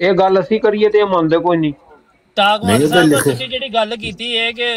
ਇਹ ਗੱਲ ਅਸੀਂ ਕਰੀਏ ਤੇ ਮੰਨਦੇ ਕੋਈ ਨਹੀਂ। ਤਾਕਵਾਲ ਸਾਹਿਬ ਤੁਸੀਂ ਜਿਹੜੀ ਗੱਲ ਕੀਤੀ ਹੈ ਕਿ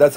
10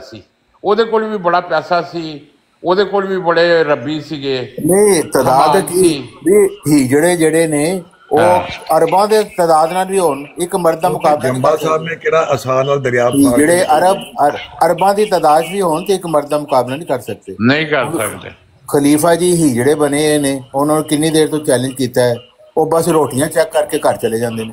ਸੀ। ਉਹਦੇ ਕੋਲ ਵੀ ਬੜਾ ਪੈਸਾ ਸੀ ਉਹਦੇ ਕੋਲ ਵੀ ਬੜੇ ਰੱਬੀ ਸੀਗੇ। ਨਹੀਂ ਤਾਦਾਦ ਕੀ ਵੀ ਹੀਜੜੇ ਜਿਹੜੇ ਨੇ ਉਹ ਅਰਬਾਂ ਦੇ ਤਾਦਾਦ ਨਾਲ ਵੀ ਹੋਣ ਇੱਕ ਮਰਦ ਦਾ ਮੁਕਾਬਲਾ। ਜੰਬਾ ਸਾਹਿਬ ਨੇ ਕਿਹੜਾ ਆਸਾਨ ਨਾਲ ਦਰਿਆ ਜਿਹੜੇ ਅਰਬਾਂ ਦੀ ਤਾਦਾਦ ਵੀ ਹੋਣ ਤੇ ਇੱਕ ਮਰਦ ਦਾ ਮੁਕਾਬਲਾ ਨਹੀਂ ਕਰ ਸਕਦੇ। ਨਹੀਂ ਕਰ ਸਕਦੇ। ਖਲੀਫਾ ਜੀ ਹੀਜੜੇ ਬਣੇ ਨੇ ਉਹਨਾਂ ਨੂੰ ਕਿੰਨੀ ਦੇਰ ਤੋਂ ਚੈਲੰਜ ਕੀਤਾ ਹੈ ਉਹ ਬਸ ਰੋਟੀਆਂ ਚੈੱਕ ਕਰਕੇ ਘਰ ਚਲੇ ਜਾਂਦੇ ਨੇ।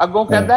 ਅੱਗੋਂ ਕਹਿੰਦਾ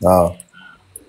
ਹਾਂ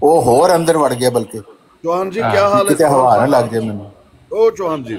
ਉਹ ਹੋਰ ਅੰਦਰ ਵੜ ਗਿਆ ਬਲਕਿ। ਚੌਹਾਨ ਜੀ ਕੀ ਹਾਲ ਹੈ? ਕਿਤੇ ਹਵਾ ਨਾ ਲੱਗ ਜਾਏ ਮੈਨੂੰ। ਉਹ ਚੌਹਾਨ ਜੀ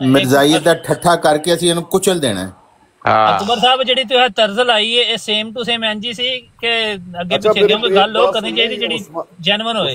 ਮਿਰਜ਼ਾਈਅਤ ਦਾ ਠੱਠਾ ਕਰਕੇ ਅਸੀਂ ਇਹਨੂੰ ਕੁਚਲ ਦੇਣਾ ਹੈ। ਅਕਬਰ ਸਾਹਿਬ ਜਿਹੜੀ ਤੁਸੀਂ ਤਰਜ਼ ਲਾਈ ਹੈ ਇਹ ਸੇਮ ਟੂ ਸੇਮ ਐਨਜੀ ਸੀ ਕਿ ਅੱਗੇ ਪਿੱਛੇ ਕਿਉਂ ਕੋਈ ਗੱਲ ਹੋ ਕਰਨੀ ਚਾਹੀਦੀ ਜਿਹੜੀ ਜੈਨੂਇਨ ਹੋਏ।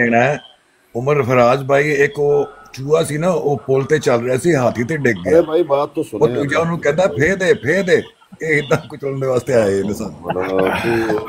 ਦੇਣਾ ਹੈ। ਉਮਰ ਫਰਾਜ਼ ਭਾਈ ਇੱਕ ਉਹ ਚੂਹਾ ਸੀ ਨਾ ਉਹ ਪੁਲ ਤੇ ਚੱਲ ਰਿਹਾ ਸੀ ਹਾਥੀ ਤੇ ਡਿੱਗ ਗਿਆ। ਭਾਈ ਬਾਤ ਤਾਂ ਸੁਣੋ। ਉਹ ਦੂਜਾ ਉਹਨੂੰ ਕਹਿੰਦਾ ਫੇ ਦੇ ਇਹ ਇਦਾਂ ਕੁਚਲਣ ਦੇ ਵਾਸਤੇ ਆਏ ਨੇ ਸਾਨੂੰ।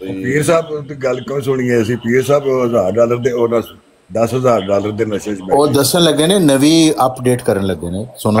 ਪੀਰ ਸਾਹਿਬ ਦੀ ਗੱਲ ਕਿਉਂ ਸੁਣੀ ਹੈ ਅਸੀਂ? ਪੀਰ ਸਾਹਿਬ $1000 ਦੇ ਉਹਨਾਂ $10,000 ਦੇ ਨਸ਼ੇ ਚ ਉਹ ਦੱਸਣ ਲੱਗੇ ਨੇ ਨਵੀਂ ਅਪਡੇਟ ਕਰਨ ਲੱਗੇ ਨੇ ਸੁਣੋ।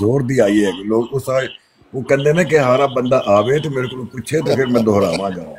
ਜ਼ੋਰ ਦੀ ਆਈ ਹੈ ਕਿ ਲੋਕ ਉਸ ਉਹ ਕਹਿੰਦੇ ਨੇ ਕਿ ਹਾਰਾ ਬੰਦਾ ਆਵੇ ਤੇ ਮੇਰੇ ਕੋਲ ਪੁੱਛੇ ਤੇ ਫਿਰ ਮੈਂ ਦੁਹਰਾਵਾਂ ਜਾਵਾਂ।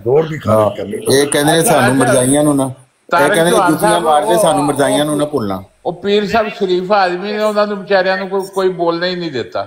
ਜ਼ੋਰ ਦੀ ਖਾਰਿਜ ਕਰਨੀ। ਇਹ ਕਹਿੰਦੇ ਨੇ ਸਾਨੂੰ ਮਰਜ਼ਾਈਆਂ ਨੂੰ ਨਾ, ਇਹ ਕਹਿੰਦੇ ਨੇ ਜੁੱਤੀਆਂ ਮਾਰਦੇ, ਸਾਨੂੰ ਮਰਜ਼ਾਈਆਂ ਨੂੰ ਨਾ ਭੁੱਲਣਾ। ਉਹ ਪੀਰ ਸਾਹਿਬ ਸ਼ਰੀਫ ਆਦਮੀ ਨੇ, ਉਹਨਾਂ ਨੂੰ ਵਿਚਾਰਿਆਂ ਨੂੰ ਕੋਈ ਬੋਲਣਾ ਹੀ ਨਹੀਂ ਦਿੱਤਾ।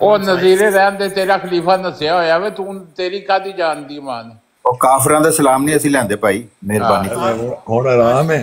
ਉਹ ਨਜ਼ੀਰੇ ਰਹਿਣ ਦੇ, ਤੇਰਾ ਖਲੀਫਾ ਨਸਿਆ ਹੋਇਆ ਵੇ, ਤੂੰ ਤੇਰੀ ਕਾਦੀ ਜਾਨ ਦੀ ਮਾਨ। ਉਹ ਕਾਫਰਾਂ ਦਾ ਸਲਾਮ ਨਹੀਂ ਅਸੀਂ ਲੈਂਦੇ ਭਾਈ, ਮਿਹਰਬਾਨੀ। ਹੁਣ ਆਰਾਮ ਹੈ।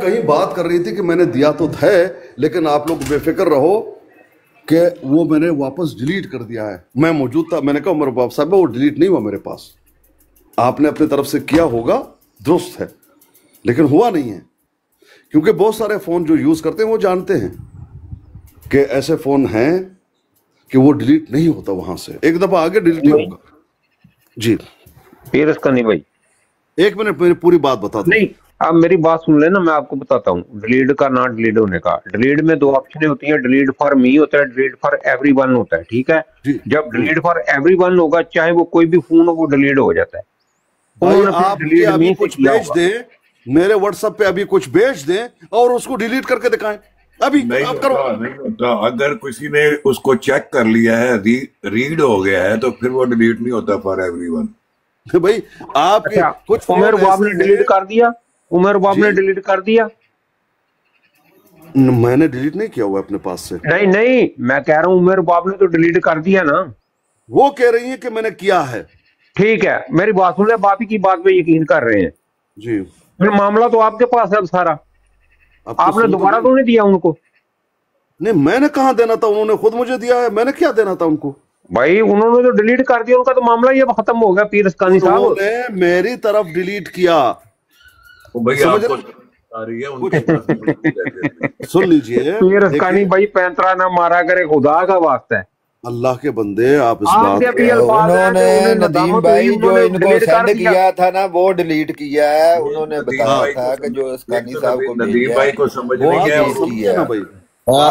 کہیں بات کر رہی تھی کہ میں نے دیا تو ہے، لیکن آپ لوگ بے فکر رہو کہ وہ میں نے واپس ڈیلیٹ کر دیا ہے. میں موجود تھا، میں نے کہا عمر باب صاحب وہ ڈیلیٹ نہیں ہوا میرے پاس، آپ نے اپنے طرف سے کیا ہوگا درست ہے، لیکن ہوا نہیں ہے. کیونکہ بہت سارے فون جو یوز کرتے ہیں وہ جانتے ہیں کہ ایسے فون ہیں کہ وہ ڈیلیٹ نہیں ہوتا وہاں سے، ایک دفعہ آگے ڈیلیٹ نہیں ہوگا. جی پیر اسکانی بھائی ایک منٹ میری پوری بات بتا دوں. نہیں آپ میری بات سن لیں نا، میں آپ کو بتاتا ہوں ڈیلیٹ کا نہ ڈیلیٹ ہونے کا. ڈیلیٹ میں 2 آپشنیں ہوتی ہیں، ڈیلیٹ فار می ہوتا ہے، ڈیلیٹ فار ایوری ون ہوتا ہے. ٹھیک ہے، جب ڈیلیٹ فار ایوری ون ہوگا چاہے وہ کوئی بھی فون ہو وہ ڈیلیٹ ہو جاتا ہے. آپ ابھی کچھ بھیج دیں میرے واٹس ایپ پہ، ابھی کچھ بھیج دیں اور اس کو ڈیلیٹ کر کے دکھائیں. ابھی نہیں ہوتا. اگر کسی نے اس کو چیک کر لیا ہے، ریڈ ہو گیا ہے، تو پھر وہ ڈیلیٹ نہیں ہوتا فار ایوری ون. بھائی آپ کچھ عمر باب نے ڈیلیٹ کر دیا، عمر باب نے ڈیلیٹ کر دیا. میں نے ڈیلیٹ نہیں کیا ہوا اپنے پاس سے. نہیں میں کہہ رہا ہوں عمر باب نے تو ڈیلیٹ کر دیا نا. وہ کہہ رہی ہیں کہ میں نے کیا ہے. ٹھیک ہے میری بات سن لیں، باپی کی بات پہ یقین کر رہے ہیں. جی پھر معاملہ تو آپ کے پاس ہے اب سارا، آپ نے دوبارہ تو نہیں دیا ان کو. نہیں میں نے کہاں دینا تھا، انہوں نے خود مجھے دیا ہے. میں نے کیا دینا تھا ان کو؟ بھائی انہوں نے تو ڈیلیٹ کر دیا، ان کا تو معاملہ یہ ختم ہو گیا. پیر اسکانی صاحب انہوں نے میری طرف ڈیلیٹ کیا. سن لیجئے پیر اسکانی بھائی پینترا نہ مارا کرے، خدا کا واسطہ ہے. اللہ کے بندے آپ اس بات انہوں نے ندیم بھائی جو ان کو سینڈ کیا تھا نا وہ ڈیلیٹ کیا ہے. انہوں نے بتایا تھا کہ جو اسکانی صاحب کو ندیم بھائی کو سمجھ نہیں گیا.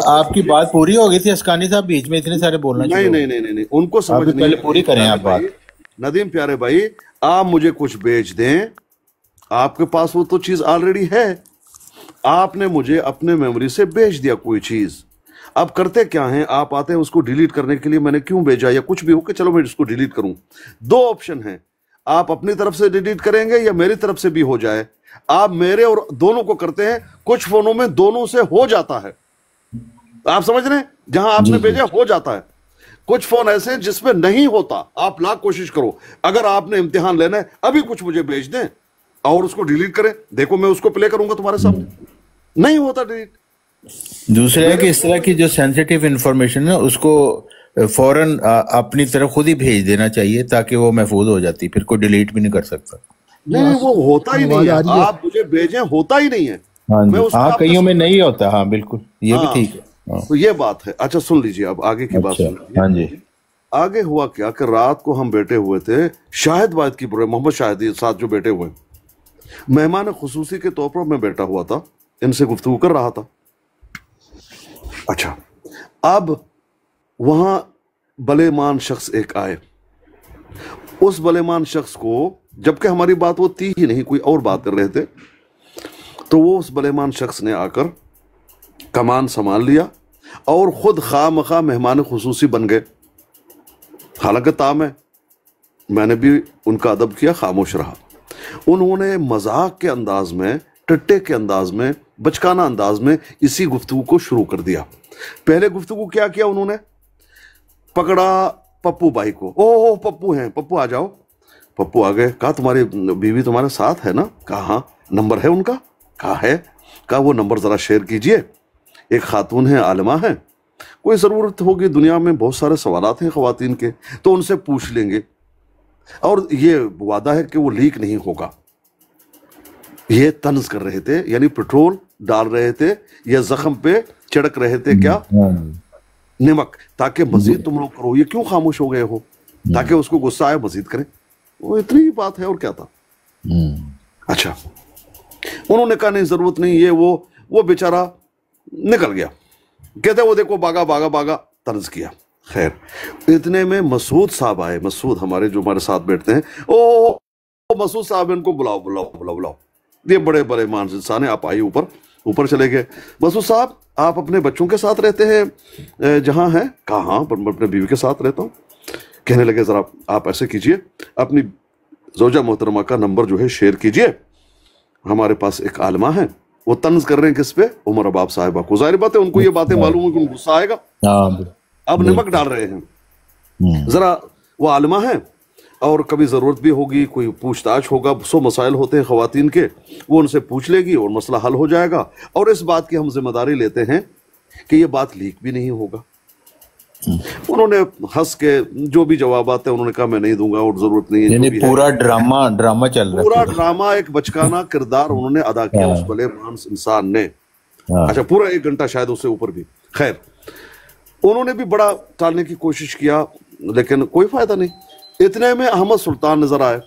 آپ کی بات پوری ہو گئی تھی اسکانی صاحب، بیچ میں اتنے سارے بولنا. نہیں ان کو سمجھ نہیں. پہلے پوری کریں آپ بات. ندیم پیارے بھائی آپ مجھے کچھ بھیج دیں، آپ کے پاس وہ تو چیز آلریڈی ہے. آپ نے مجھے اپنے میموری سے بھیج دیا کوئی چیز. اب کرتے کیا ہیں، آپ آتے ہیں اس کو ڈیلیٹ کرنے کے لیے. میں نے کیوں بھیجا یا کچھ بھی ہو کہ چلو میں اس کو ڈیلیٹ کروں. 2 آپشن ہیں، آپ اپنی طرف سے ڈیلیٹ کریں گے یا میری طرف سے بھی ہو جائے. آپ میرے اور دونوں کو کرتے ہیں، کچھ فونوں میں دونوں سے ہو جاتا ہے. آپ سمجھ رہے ہیں، جہاں آپ نے بھیجا ہو جاتا ہے. کچھ فون ایسے ہیں جس میں نہیں ہوتا. آپ لاکھ کوشش کرو، اگر آپ نے امتحان لینا ہے ابھی کچھ مجھے بھیج دیں اور اس کو ڈیلیٹ کریں، دیکھو میں اس کو پلے کروں گا تمہارے سامنے. نہیں ہوتا ڈیلیٹ. دوسرا ہے کہ اس طرح کی جو سینسیٹیو انفارمیشن ہے اس کو فوراً اپنی طرف خود ہی بھیج دینا چاہیے تاکہ وہ محفوظ ہو جاتی، پھر کوئی ڈیلیٹ بھی نہیں کر سکتا. نہیں وہ ہوتا ہی نہیں ہے، آپ مجھے بھیجیں ہوتا ہی نہیں ہے. ہاں کئیوں میں نہیں ہوتا. ہاں بالکل یہ بھی ٹھیک ہے. تو یہ بات ہے. اچھا سن لیجیے اب آگے کی بات سن لیجیے. ہاں جی آگے ہوا کیا کہ رات کو ہم بیٹھے ہوئے تھے، شاہد واحد کی محمد شاہد ساتھ جو بیٹھے ہوئے مہمان خصوصی کے طور پر میں بیٹھا ہوا تھا، ان سے گفتگو کر رہا تھا. اچھا اب وہاں بلیمان شخص ایک آئے. اس بلیمان شخص کو جبکہ ہماری بات وہ تھی ہی نہیں، کوئی اور بات کر رہے تھے، تو وہ اس بلیمان شخص نے آ کر کمان سنبھال لیا اور خود خواہ مخواہ مہمان خصوصی بن گئے. حالانکہ تام ہے، میں نے بھی ان کا ادب کیا، خاموش رہا. انہوں نے مذاق کے انداز میں، ٹٹے کے انداز میں، بچکانہ انداز میں اسی گفتگو کو شروع کر دیا. پہلے گفتگو کیا انہوں نے پکڑا پپو بھائی کو. او پپو ہیں، پپو آ جاؤ. پپو آ گئے. کہا تمہاری بیوی تمہارے ساتھ ہے نا؟ کہا ہاں. نمبر ہے ان کا؟ کہا ہے. کہا وہ نمبر ذرا شیئر کیجئے. ایک خاتون ہیں، عالمہ ہیں، کوئی ضرورت ہوگی، دنیا میں بہت سارے سوالات ہیں خواتین کے، تو ان سے پوچھ لیں گے. اور یہ وعدہ ہے کہ وہ لیک نہیں ہوگا. یہ طنز کر رہے تھے، یعنی پٹرول ڈال رہے تھے یا زخم پہ چڑک رہے تھے کیا؟ نمک، تاکہ مزید تم لوگ کرو. یہ کیوں خاموش ہو گئے ہو؟ تاکہ اس کو غصہ آئے، مزید کریں. وہ اتنی ہی بات ہے، اور کیا تھا. اچھا انہوں نے کہا نہیں ضرورت نہیں، یہ وہ بیچارہ نکل گیا. کہتے وہ دیکھو باغا باغا باغا، طنز کیا. خیر اتنے میں مسعود صاحب آئے. مسعود ہمارے جو ہمارے ساتھ بیٹھتے ہیں. او مسعود صاحب ان کو بلاؤ بلاؤ بلاؤ بلاؤ. یہ بڑے بڑے مانس انسان ہیں. آپ آئیے اوپر چلے گئے. مسعود صاحب آپ اپنے بچوں کے ساتھ رہتے ہیں جہاں ہیں؟ کہا ہاں اپنے بیوی کے ساتھ رہتا ہوں. کہنے لگے ذرا آپ ایسے کیجئے، اپنی زوجہ محترمہ کا نمبر جو ہے شیئر کیجئے، ہمارے پاس ایک عالمہ ہیں. وہ طنز کر رہے ہیں کس پہ؟ عمر اباب صاحبہ کو. ظاہر بات ہے ان کو یہ باتیں معلوم ہے کہ ان کو غصہ آئے گا. اب نمک ڈال رہے ہیں. ذرا وہ عالمہ ہیں، اور کبھی ضرورت بھی ہوگی, کوئی پوچھتاچھ ہوگا, 100 مسائل ہوتے ہیں خواتین کے, وہ ان سے پوچھ لے گی اور مسئلہ حل ہو جائے گا. اور اس بات کی ہم ذمہ داری لیتے ہیں کہ یہ بات لیک بھی نہیں ہوگا. انہوں نے ہنس کے جو بھی جوابات ہیں انہوں نے کہا میں نہیں دوں گا اور ضرورت نہیں ہے. یعنی پورا ڈرامہ چل رہا ہے, پورا ڈرامہ, ایک بچکانہ کردار انہوں نے ادا کیا اس بلے مانس انسان نے. اچھا, پورا 1 گھنٹہ شاید اس سے اوپر بھی. خیر, انہوں نے بھی بڑا ٹالنے کی کوشش کیا لیکن کوئی فائدہ نہیں. اتنے میں احمد سلطان نظر آئے.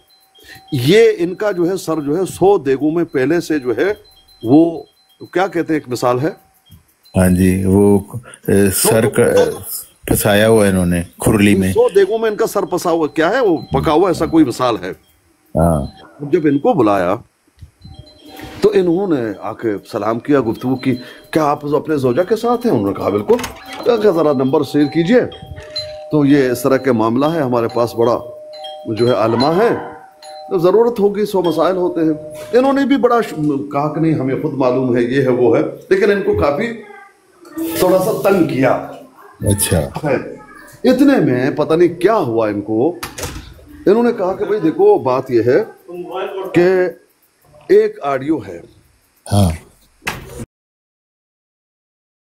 یہ ان کا جو ہے سر جو ہے 100 دیگوں میں پہلے سے جو ہے وہ کیا کہتے ہیں, ایک مثال ہے. ہاں جی, وہ سر پسایا ہوا ہے انہوں نے کھرلی میں. 100 دیگوں میں ان کا سر پسا ہوا کیا ہے, وہ پکا ہوا, ایسا کوئی مثال ہے. جب ان کو بلایا تو انہوں نے آ کے سلام کیا, گفتگو کی, کیا آپ اپنے زوجہ کے ساتھ ہیں؟ انہوں نے کہا بالکل. کہ ذرا نمبر شیئر کیجئے. تو یہ اس طرح کے معاملہ ہے, ہمارے پاس بڑا جو ہے عالمہ ہے, ضرورت ہوگی, 100 مسائل ہوتے ہیں. انہوں نے بھی بڑا کہا کہ نہیں ہمیں خود معلوم ہے, یہ ہے وہ ہے, لیکن ان کو کافی تھوڑا سا تنگ کیا. اچھا, اتنے میں پتہ نہیں کیا ہوا ان کو, انہوں نے کہا کہ بھئی دیکھو بات یہ ہے کہ ایک آڈیو ہے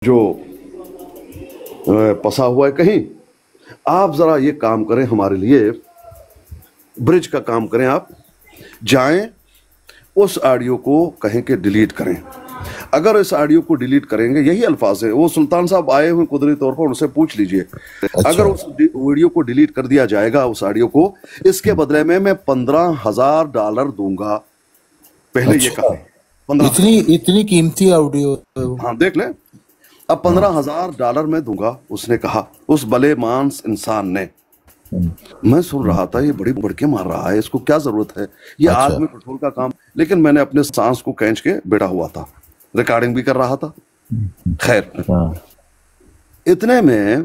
جو پسا ہوا ہے کہیں, آپ ذرا یہ کام کریں ہمارے لیے, برج کا کام کریں, آپ جائیں اس آڈیو کو کہیں کہ ڈیلیٹ کریں. اگر اس آڈیو کو ڈیلیٹ کریں گے, یہی الفاظ ہیں, وہ سلطان صاحب آئے ہوئے قدرتی طور پر, ان سے پوچھ لیجئے. اگر اس ویڈیو کو ڈیلیٹ کر دیا جائے گا, اس آڈیو کو, اس کے بدلے میں $15,000 دوں گا. پہلے یہ کہا اتنی قیمتی آڈیو. ہاں دیکھ لیں, اب $15,000 میں دوں گا, اس نے کہا, اس بلے مانس انسان نے. میں سن رہا تھا یہ بڑی بڑکے مار رہا ہے, اس کو کیا ضرورت ہے, یہ آگ میں پٹرول کا کام. لیکن میں نے اپنے سانس کو کھینچ کے بیٹھا ہوا تھا, ریکارڈنگ بھی کر رہا تھا. خیر, اتنے میں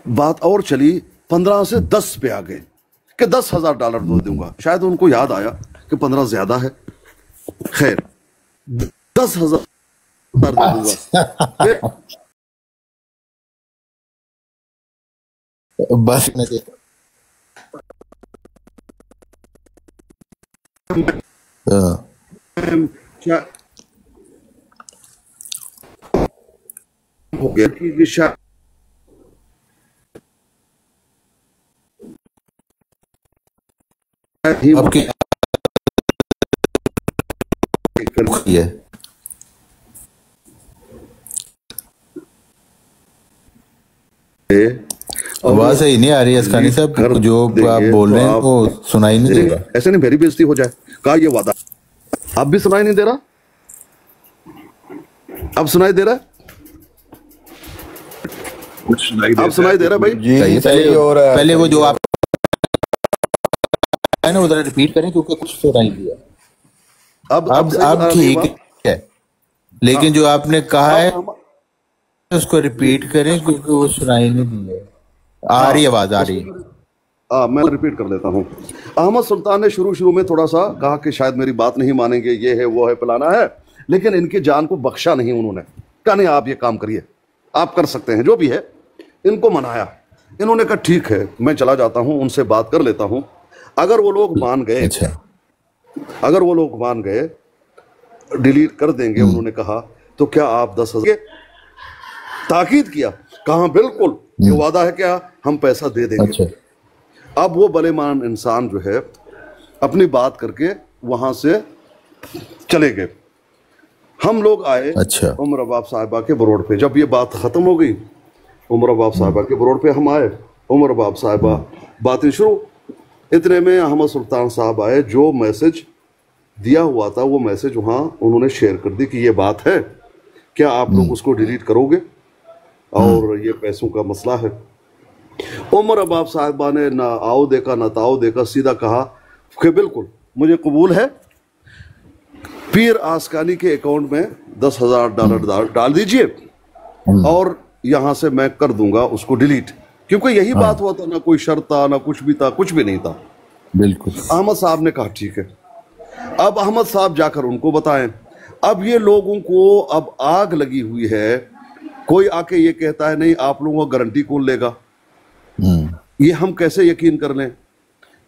بات اور چلی, 15 سے 10 پہ آ گئے کہ $10,000 دوں گا. شاید ان کو یاد آیا کہ 15 زیادہ ہے. خیر, 10,000 دوں گا. بس ہو گیا کہ آواز صحیح نہیں آ رہی ہے اسکانی صاحب, جو آپ بول رہے ہیں وہ سنائی نہیں دے رہا. ایسے نہیں میری بےزتی ہو جائے. کہا یہ وعدہ, اب بھی سنائی نہیں دے رہا, اب سنائی دے رہا ہے, اب سنائی دے رہا ہے بھائی. پہلے وہ جو آپ ادھر ریپیٹ کریں کیونکہ کچھ سنائی دیا. اب ٹھیک ہے, لیکن جو آپ نے کہا ہے اس کو ریپیٹ کریں کیونکہ وہ سنائی نہیں دی ہے. آ رہی آواز, آ رہی ہے. میں ریپیٹ کر لیتا ہوں. احمد سلطان نے شروع میں تھوڑا سا کہا کہ شاید میری بات نہیں مانیں گے, یہ ہے وہ ہے پلانا ہے, لیکن ان کی جان کو بخشا نہیں. انہوں نے کہا نہیں آپ یہ کام کریے, آپ کر سکتے ہیں, جو بھی ہے. ان کو منایا. انہوں نے کہا ٹھیک ہے میں چلا جاتا ہوں, ان سے بات کر لیتا ہوں. اگر وہ لوگ مان گئے, اگر وہ لوگ مان گئے ڈیلیٹ کر دیں گے, انہوں نے کہا, تو کیا آپ 10,000 تاکید کیا. کہاں بالکل, یہ وعدہ ہے کیا, ہم پیسہ دے دیں گے. اب وہ بلے مان انسان جو ہے اپنی بات کر کے وہاں سے چلے گئے. ہم لوگ آئے عمر اباب صاحبہ کے بروڈ پہ. جب یہ بات ختم ہو گئی, عمر اباب صاحبہ کے بروڈ پہ ہم آئے, عمر اباب صاحبہ باتیں شروع. اتنے میں احمد سلطان صاحب آئے, جو میسج دیا ہوا تھا وہ میسج وہاں انہوں نے شیئر کر دی کہ یہ بات ہے, کیا آپ لوگ اس کو ڈیلیٹ کرو گے, اور یہ پیسوں کا مسئلہ ہے. عمر اباب صاحبہ نے نہ آؤ دیکھا نہ تاؤ دیکھا, سیدھا کہا کہ بالکل مجھے قبول ہے, پیر آسکانی کے اکاؤنٹ میں $10,000 ڈال دیجئے اور یہاں سے میں کر دوں گا اس کو ڈیلیٹ. کیونکہ یہی بات ہوا تھا, نہ کوئی شرط تھا نہ کچھ بھی تھا, کچھ بھی نہیں تھا. بالکل. احمد صاحب نے کہا ٹھیک ہے. اب احمد صاحب جا کر ان کو بتائیں. اب یہ لوگوں کو اب آگ لگی ہوئی ہے. کوئی آ کے یہ کہتا ہے نہیں آپ لوگوں کو گارنٹی کون لے گا, یہ ہم کیسے یقین کر لیں.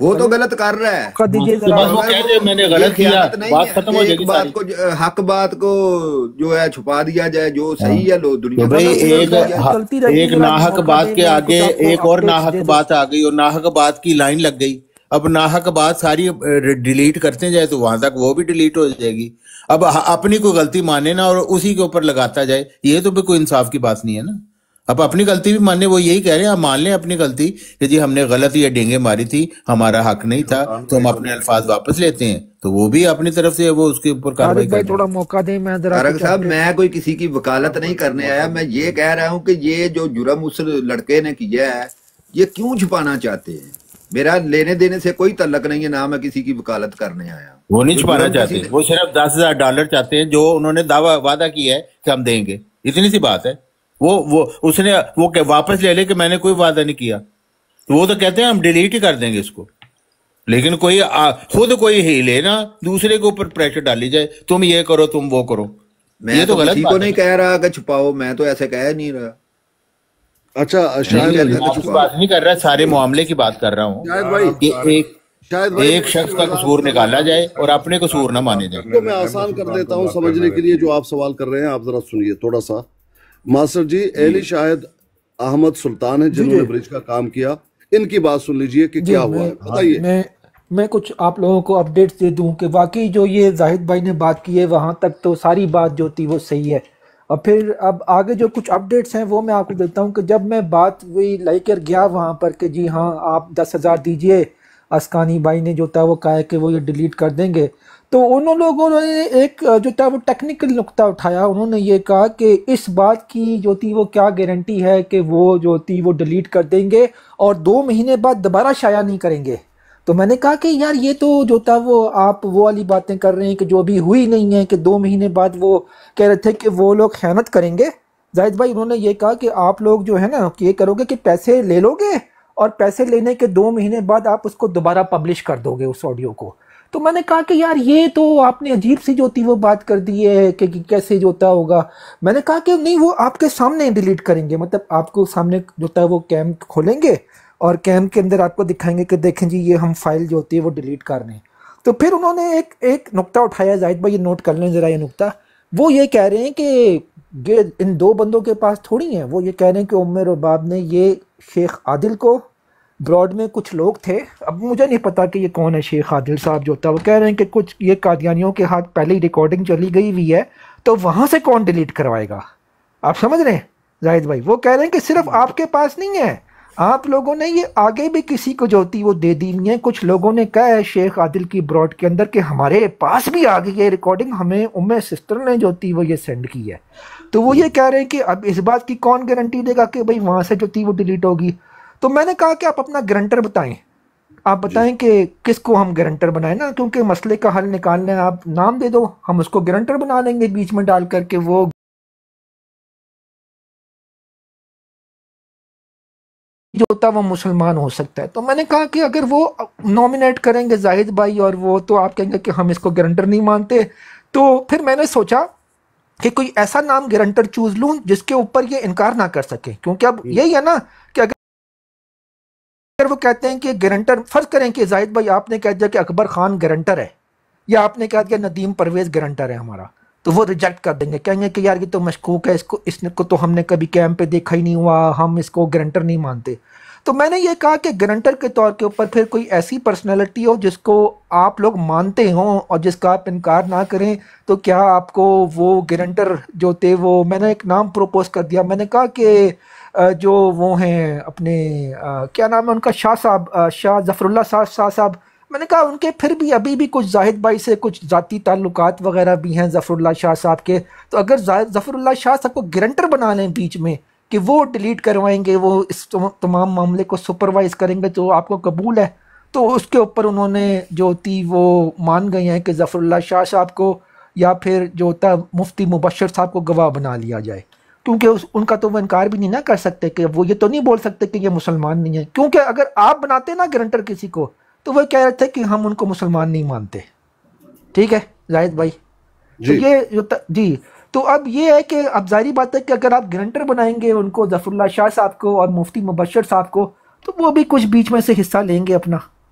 وہ تو غلط کر رہا ہے، میں نے غلط کیا، بات ختم ہو جائے گی. بات کو حق بات کو جو ہے چھپا دیا جائے، جو صحیح ہے لو دنیا بھائی ایک ناحق بات کے آگے ایک اور ناحق بات آ گئی اور ناحق بات کی لائن لگ گئی. اب ناحق بات ساری ڈیلیٹ کرتے جائے تو وہاں تک وہ بھی ڈیلیٹ ہو جائے گی. اب اپنی کوئی غلطی مانے نا اور اسی کے اوپر لگاتا جائے، یہ تو بھی کوئی انصاف کی بات نہیں ہے نا. اب اپنی غلطی بھی ماننے، وہ یہی کہہ رہے ہیں آپ مان لیں اپنی غلطی کہ جی ہم نے غلط یا ڈینگے ماری تھی، ہمارا حق نہیں تھا تو ہم اپنے الفاظ واپس لیتے ہیں، تو وہ بھی اپنی طرف سے وہ اس کے اوپر کارروائی کرتے ہیں. تھوڑا موقع دیں. میں طارق صاحب میں کوئی کسی کی وکالت نہیں کرنے آیا، میں یہ کہہ رہا ہوں کہ یہ جو جرم اس لڑکے نے کیا ہے یہ کیوں چھپانا چاہتے ہیں؟ میرا لینے دینے سے کوئی تعلق نہیں ہے، نہ میں کسی کی وکالت کرنے آیا. وہ نہیں چھپانا چاہتے، وہ صرف $10,000 چاہتے ہیں جو انہوں نے وعدہ کیا ہے کہ ہم دیں گے، اتنی سی بات ہے. وہ اس نے وہ واپس لے لے کہ میں نے کوئی وعدہ نہیں کیا، تو وہ تو کہتے ہیں ہم ڈیلیٹ ہی کر دیں گے اس کو. لیکن کوئی خود کوئی ہی لے نا دوسرے کے اوپر پریشر ڈالی جائے تم یہ کرو تم وہ کرو. میں تو کسی کو نہیں کہہ رہا کہ چھپاؤ، میں تو ایسے کہہ نہیں رہا. اچھا بات نہیں کر رہا، سارے معاملے کی بات کر رہا ہوں کہ ایک شخص کا قصور نکالا جائے اور اپنے قصور نہ مانے جائے. تو میں آسان کر دیتا ہوں سمجھنے کے لیے جو آپ سوال کر رہے ہیں. آپ ذرا سنیے تھوڑا سا. ماسٹر جی اہلی شاہد احمد سلطان ہے جنہوں نے برج کا کام کیا، ان کی بات سن لیجئے کہ کیا ہوا ہے، بتائیے. میں کچھ آپ لوگوں کو اپڈیٹس دے دوں کہ واقعی جو یہ زاہد بھائی نے بات کی ہے وہاں تک تو ساری بات جو تھی وہ صحیح ہے. اور پھر اب آگے جو کچھ اپڈیٹس ہیں وہ میں آپ کو دیتا ہوں کہ جب میں بات وہی لے کر گیا وہاں پر کہ جی ہاں آپ 10,000 دیجئے، اسکانی بھائی نے جو تھا وہ کہا ہے کہ وہ یہ ڈیلیٹ کر دیں گے، تو انہوں لوگوں نے ایک جو تھا وہ ٹیکنیکل نقطہ اٹھایا. انہوں نے یہ کہا کہ اس بات کی جو تھی وہ کیا گارنٹی ہے کہ وہ جو تھی وہ ڈیلیٹ کر دیں گے اور 2 مہینے بعد دوبارہ شائع نہیں کریں گے. تو میں نے کہا کہ یار یہ تو جو تھا وہ آپ وہ والی باتیں کر رہے ہیں کہ جو ابھی ہوئی نہیں ہیں، کہ 2 مہینے بعد وہ کہہ رہے تھے کہ وہ لوگ خیانت کریں گے. زاہد بھائی انہوں نے یہ کہا کہ آپ لوگ جو ہے نا کہ یہ کرو گے کہ پیسے لے لو گے اور پیسے لینے کے 2 مہینے بعد آپ اس کو دوبارہ پبلش کر دو گے اس آڈیو کو. تو میں نے کہا کہ یار یہ تو آپ نے عجیب سی جو تھی وہ بات کر دی ہے کہ کیسے جو ہوتا ہوگا. میں نے کہا کہ نہیں، وہ آپ کے سامنے ڈیلیٹ کریں گے، مطلب آپ کو سامنے جو ہوتا ہے وہ کیم کھولیں گے اور کیم کے اندر آپ کو دکھائیں گے کہ دیکھیں جی یہ ہم فائل جو ہوتی ہے وہ ڈیلیٹ کر رہے ہیں. تو پھر انہوں نے ایک نقطہ اٹھایا، زاہد بھائی یہ نوٹ کر لیں ذرا یہ نقطہ. وہ یہ کہہ رہے ہیں کہ یہ ان 2 بندوں کے پاس تھوڑی ہیں، وہ یہ کہہ رہے ہیں کہ عمر رباب نے یہ شیخ عادل کو، براڈ میں کچھ لوگ تھے، اب مجھے نہیں پتا کہ یہ کون ہے شیخ عادل صاحب جو تھا، وہ کہہ رہے ہیں کہ کچھ یہ قادیانیوں کے ہاتھ پہلے ہی ریکارڈنگ چلی گئی ہوئی ہے تو وہاں سے کون ڈیلیٹ کروائے گا. آپ سمجھ رہے ہیں زاہد بھائی؟ وہ کہہ رہے ہیں کہ صرف آپ کے پاس نہیں ہے، آپ لوگوں نے یہ آگے بھی کسی کو جو تھی وہ دے دی ہے. کچھ لوگوں نے کہا ہے شیخ عادل کی براڈ کے اندر کہ ہمارے پاس بھی آ گئی ہے ریکارڈنگ، ہمیں سسٹر نے جو تھی وہ یہ سینڈ کی ہے. تو وہ یہ کہہ رہے ہیں کہ اب اس بات کی کون گارنٹی دے گا کہ بھئی وہاں سے جو تھی وہ ڈیلیٹ ہوگی. تو میں نے کہا کہ آپ اپنا گارنٹر بتائیں، آپ بتائیں کہ کس کو ہم گارنٹر بنائیں نا، کیونکہ مسئلے کا حل نکالنا ہے. آپ نام دے دو، ہم اس کو گارنٹر بنا لیں گے بیچ میں ڈال کر کے وہ جو ہوتا وہ مسلمان ہو سکتا ہے. تو میں نے کہا کہ اگر وہ نومینیٹ کریں گے زاہد بھائی اور وہ تو آپ کہیں گے کہ ہم اس کو گارنٹر نہیں مانتے. تو پھر میں نے سوچا کہ کوئی ایسا نام گارنٹر چوز لوں جس کے اوپر یہ انکار نہ کر سکے، کیونکہ اب یہی ہے نا کہ اگر وہ کہتے ہیں کہ گارنٹر، فرض کریں کہ زاہد بھائی آپ نے کہہ دیا کہ اکبر خان گارنٹر ہے یا آپ نے کہہ دیا ندیم پرویز گارنٹر ہے ہمارا، تو وہ ریجیکٹ کر دیں گے، کہیں گے کہ یار یہ تو مشکوک ہے، اس کو تو ہم نے کبھی کیمپ پہ دیکھا ہی نہیں ہوا، ہم اس کو گارنٹر نہیں مانتے. تو میں نے یہ کہا کہ گارنٹر کے طور کے اوپر پھر کوئی ایسی پرسنالٹی ہو جس کو آپ لوگ مانتے ہوں اور جس کا آپ انکار نہ کریں. تو کیا آپ کو وہ گارنٹر جو تھے وہ، میں نے ایک نام پروپوز کر دیا. میں نے کہا کہ جو وہ ہیں اپنے کیا نام ہے ان کا، شاہ صاحب، شاہ ظفر اللہ شاہ صاحب، میں نے کہا ان کے پھر بھی ابھی بھی کچھ زاہد بھائی سے کچھ ذاتی تعلقات وغیرہ بھی ہیں ظفر اللہ شاہ صاحب کے. تو اگر ظفر اللہ شاہ صاحب کو گارنٹر بنا لیں بیچ میں کہ وہ ڈیلیٹ کروائیں گے، وہ اس تمام معاملے کو سپروائز کریں گے، تو آپ کو قبول ہے. تو اس کے اوپر انہوں نے جو تھی وہ مان گئے ہیں کہ ظفر اللہ شاہ صاحب کو یا پھر جو تھا مفتی مبشر صاحب کو گواہ بنا لیا جائے، کیونکہ ان کا تو وہ انکار بھی نہیں نہ کر سکتے کہ وہ یہ تو نہیں بول سکتے کہ یہ مسلمان نہیں ہے، کیونکہ اگر آپ بناتے نا گارنٹر کسی کو تو وہ کہہ رہے تھے کہ ہم ان کو مسلمان نہیں مانتے. ٹھیک ہے زاہد بھائی؟ تو یہ جی، تو اب یہ ہے کہ اب ظاہری بات ہے کہ اگر آپ گارنٹر بنائیں گے ان کو، ظفر اللہ شاہ صاحب کو اور مفتی مبشر صاحب کو، تو وہ بھی کچھ بیچ میں سے حصہ لیں گے اپنا.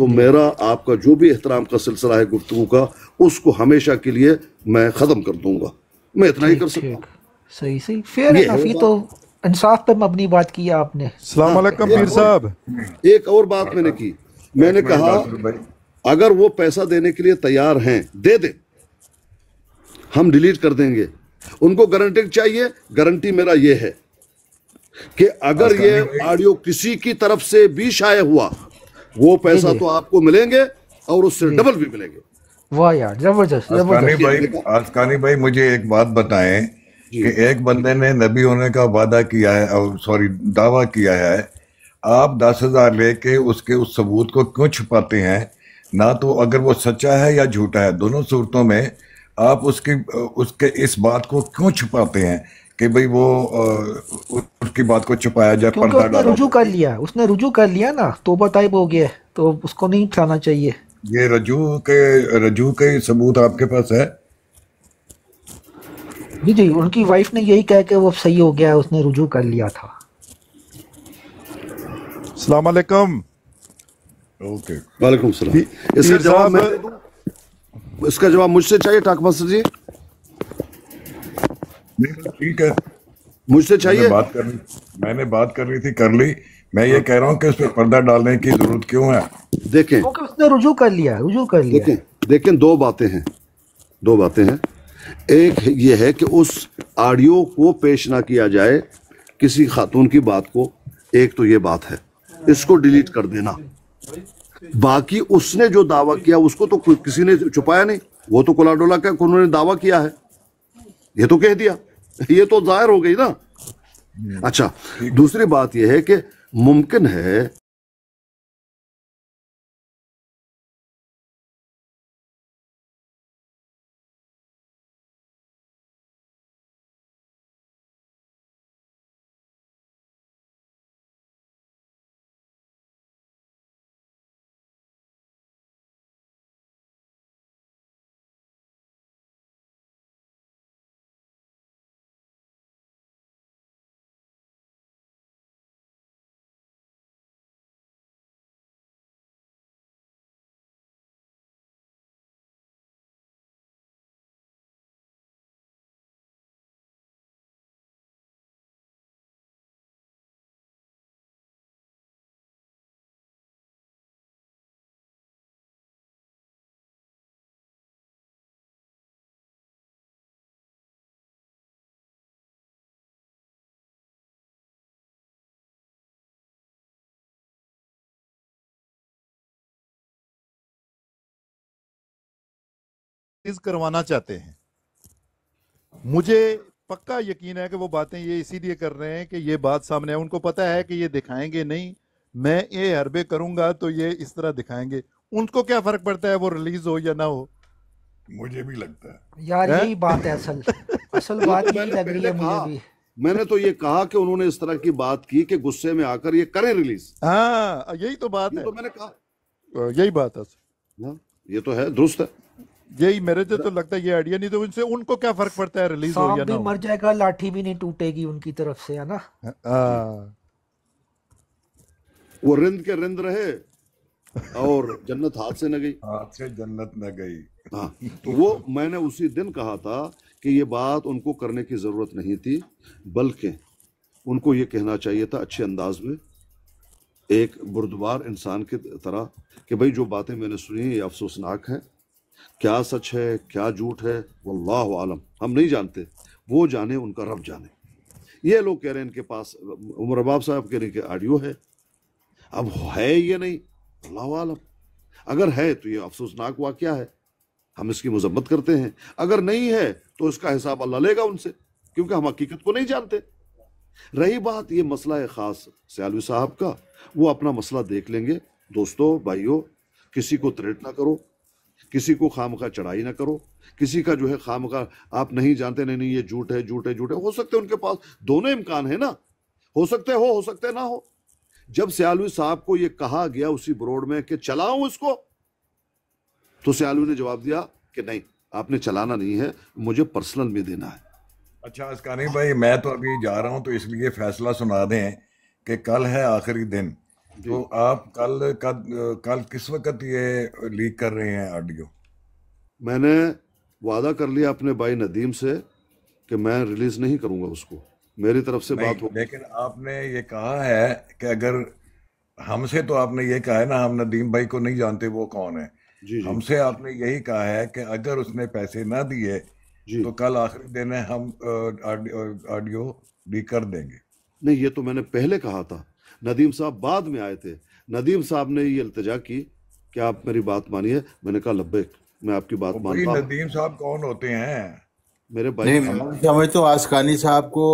تو میرا آپ کا جو بھی احترام کا سلسلہ ہے گفتگو کا اس کو ہمیشہ کے لیے میں ختم کر دوں گا. میں اتنا ہی کر سکتا ہوں. صحیح فیئر اینف. یہ تو انصاف پہ مبنی بات کی آپ نے. السلام علیکم پیر صاحب. ایک اور بات میں نے کی, میں نے کہا اگر وہ پیسہ دینے کے لیے تیار ہیں دے دیں, ہم ڈیلیٹ کر دیں گے. ان کو گارنٹی چاہیے, گارنٹی میرا یہ ہے کہ اگر یہ آڈیو کسی کی طرف سے بھی شائع ہوا وہ پیسہ تو آپ کو ملیں گے اور اس سے ڈبل بھی ملیں گے. واہ یار زبردست. آسکانی بھائی مجھے ایک بات بتائیں کہ ایک بندے نے نبی ہونے کا وعدہ کیا ہے, سوری دعویٰ کیا ہے, آپ 10,000 لے کے اس ثبوت کو کیوں چھپاتے ہیں؟ نہ تو اگر وہ سچا ہے یا جھوٹا ہے, دونوں صورتوں میں آپ اس کے اس بات کو کیوں چھپاتے ہیں کہ بھئی وہ اس کی بات کو چھپایا جائے؟ کیونکہ اس نے رجوع کر لیا, رجوع کر لیا نا, توبہ طائب ہو گیا, تو اس کو نہیں چھانا چاہیے. یہ رجوع کے ثبوت آپ کے پاس ہے؟ جی ان کی وائف نے یہی کہا کہ وہ صحیح ہو گیا, اس نے رجوع کر لیا تھا. السلام علیکم. اوکے وعلیکم السلام. اس کا جواب مجھ سے چاہیے ٹاک ماسٹر جی؟ ٹھیک ہے, مجھ سے چاہیے. میں نے بات کر رہی تھی, کر لی. میں یہ کہہ رہا ہوں کہ اس پہ پردہ ڈالنے کی ضرورت کیوں ہے؟ دیکھیں اس نے رجوع کر لیا. دیکھیں دو باتیں ہیں. ایک یہ ہے کہ اس آڈیو کو پیش نہ کیا جائے کسی خاتون کی بات کو, ایک تو یہ بات ہے, اس کو ڈیلیٹ کر دینا. باقی اس نے جو دعویٰ کیا اس کو تو کسی نے چھپایا نہیں, وہ تو کلا ڈولا کہ انہوں نے دعویٰ کیا ہے, یہ تو کہہ دیا, یہ تو ظاہر ہو گئی نا. اچھا دوسری بات یہ ہے کہ ممکن ہے کروانا چاہتے ہیں. مجھے پکا یقین ہے کہ وہ باتیں یہ اسی لیے کر رہے ہیں کہ یہ بات سامنے ہے. ان کو پتا ہے کہ یہ دکھائیں گے نہیں, میں یہ حربے کروں گا تو یہ اس طرح دکھائیں گے. ان کو کیا فرق پڑتا ہے وہ ریلیز ہو یا نہ ہو؟ مجھے بھی لگتا ہے یار یہی بات ہے, اصل بات یہی لگ رہی ہے مجھے بھی. میں نے تو یہ کہا کہ انہوں نے اس طرح کی بات کی کہ غصے میں آ کر یہ کریں ریلیز. ہاں یہی تو بات ہے, تو میں نے کہا یہی بات ہے. یہ تو ہے, درست ہے. یہی میرے تو لگتا ہے یہ آئیڈیا نہیں, تو ان سے ان کو کیا فرق پڑتا ہے ریلیز ہو یا نہ ہو. مر جائے گا, لاٹھی بھی نہیں ٹوٹے گی ان کی طرف سے, ہے نا. وہ رند کے رند رہے اور جنت ہاتھ سے نہ گئی. ہاتھ سے جنت نہ گئی. ہاں تو وہ میں نے اسی دن کہا تھا کہ یہ بات ان کو کرنے کی ضرورت نہیں تھی, بلکہ ان کو یہ کہنا چاہیے تھا اچھے انداز میں, ایک بردبار انسان کی طرح, کہ بھئی جو باتیں میں نے سنی یہ افسوسناک ہے, کیا سچ ہے کیا جھوٹ ہے واللہ عالم, ہم نہیں جانتے, وہ جانے ان کا رب جانے. یہ لوگ کہہ رہے ہیں ان کے پاس عمر اباب صاحب کہہ رہے ہیں کہ آڈیو ہے, اب ہے یہ نہیں, اللہ عالم. اگر ہے تو یہ افسوسناک واقعہ ہے, ہم اس کی مذمت کرتے ہیں. اگر نہیں ہے تو اس کا حساب اللہ لے گا ان سے, کیونکہ ہم حقیقت کو نہیں جانتے. رہی بات یہ مسئلہ ہے خاص سیالوی صاحب کا, وہ اپنا مسئلہ دیکھ لیں گے. دوستو بھائیو, کسی کو تریٹ نہ کرو, کسی کو خامخواہ چڑھائی نہ کرو, کسی کا جو ہے خامخواہ آپ نہیں جانتے, نہیں یہ جھوٹ ہے جھوٹ ہے جھوٹ ہے. ہو سکتے ان کے پاس دونوں امکان ہے نا, ہو سکتے نہ ہو. جب سیالوی صاحب کو یہ کہا گیا اسی بروڈ میں کہ چلاؤں اس کو, تو سیالوی نے جواب دیا کہ نہیں, آپ نے چلانا نہیں ہے, مجھے پرسنل میں دینا ہے. اچھا اسکانی بھائی, میں تو ابھی جا رہا ہوں, تو اس لیے فیصلہ سنا دیں کہ کل ہے آخری دن. تو آپ کل کس وقت یہ لیک کر رہے ہیں آڈیو؟ میں نے وعدہ کر لیا اپنے بھائی ندیم سے کہ میں ریلیز نہیں کروں گا اس کو، میری طرف سے بات ہو. لیکن آپ نے یہ کہا ہے کہ اگر ہم سے، تو آپ نے یہ کہا ہے نا، ہم ندیم بھائی کو نہیں جانتے وہ کون ہے. ہم سے آپ نے یہی کہا ہے کہ اگر اس نے پیسے نہ دیے تو کل آخری دن ہے، ہم آڈیو لیک کر دیں گے. نہیں، یہ تو میں نے پہلے کہا تھا. ندیم صاحب بعد میں آئے تھے. ندیم صاحب نے یہ التجا کی کہ آپ میری بات مانیے. میں نے کہا لبیک، میں آپ کی بات مانتا ہوں. ندیم صاحب کون ہوتے ہیں؟ میرے بھائی. سمجھتا ہوں آسکانی صاحب کو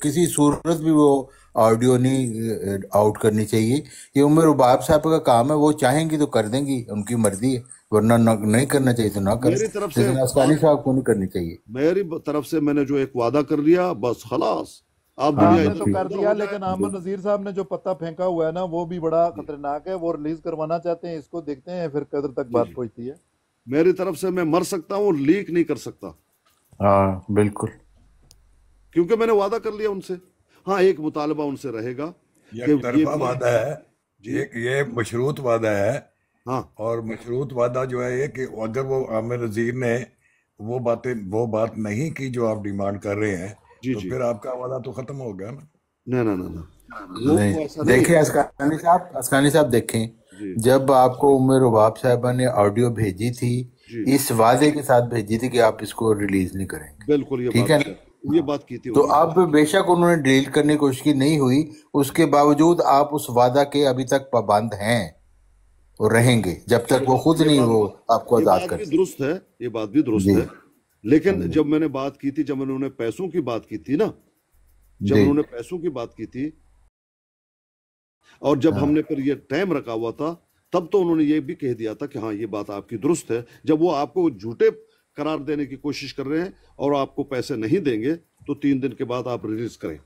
کسی صورت بھی وہ آڈیو نہیں آؤٹ کرنی چاہیے. یہ عمر رباب صاحب کا کام ہے، وہ چاہیں گی تو کر دیں گی، ان کی مرضی ہے، ورنہ نہیں کرنا چاہیے تو نہ کریں. لیکن آسکانی صاحب کو نہیں کرنی چاہیے. میری طرف سے میں نے جو ایک وعدہ کر لیا، بس خلاص. آپ نے تو کر دیا، لیکن احمد نذیر صاحب نے جو پتہ پھینکا ہوا ہے نا، وہ بھی بڑا خطرناک ہے. وہ ریلیز کروانا چاہتے ہیں، اس کو دیکھتے ہیں پھر کدھر تک بات پہنچتی ہے. میری طرف سے میں مر سکتا ہوں، لیک نہیں کر سکتا. ہاں بالکل، کیونکہ میں نے وعدہ کر لیا ان سے. ہاں، ایک مطالبہ ان سے رہے گا. یہ طرفہ وعدہ ہے، یہ مشروط وعدہ ہے. ہاں، اور مشروط وعدہ جو ہے یہ کہ اگر وہ عامر نذیر نے وہ بات نہیں کی جو آپ ڈیمانڈ کر رہے ہیں، تو پھر آپ کا وعدہ تو ختم ہو گیا نا. نہ دیکھیں اسکانی صاحب، دیکھیں جب آپ کو عمر رباب صاحبہ نے آڈیو بھیجی تھی، اس وعدے کے ساتھ بھیجی تھی کہ آپ اس کو ریلیز نہیں کریں گے. بالکل، ٹھیک ہے، یہ بات کی تھی. تو اب بے شک انہوں نے ڈیلیٹ کرنے کی کوشش کی، نہیں ہوئی. اس کے باوجود آپ اس وعدہ کے ابھی تک پابند ہیں اور رہیں گے جب تک وہ خود نہیں وہ آپ کو آزاد کریں. درست ہے، یہ بات بھی درست ہے. لیکن جب میں نے بات کی تھی، جب انہوں نے پیسوں کی بات کی تھی نا، جب انہوں نے پیسوں کی بات کی تھی، اور جب ہم نے پھر یہ ٹائم رکھا ہوا تھا، تب تو انہوں نے یہ بھی کہہ دیا تھا کہ ہاں یہ بات آپ کی درست ہے. جب وہ آپ کو جھوٹے قرار دینے کی کوشش کر رہے ہیں اور آپ کو پیسے نہیں دیں گے تو 3 دن کے بعد آپ ریلیز کریں.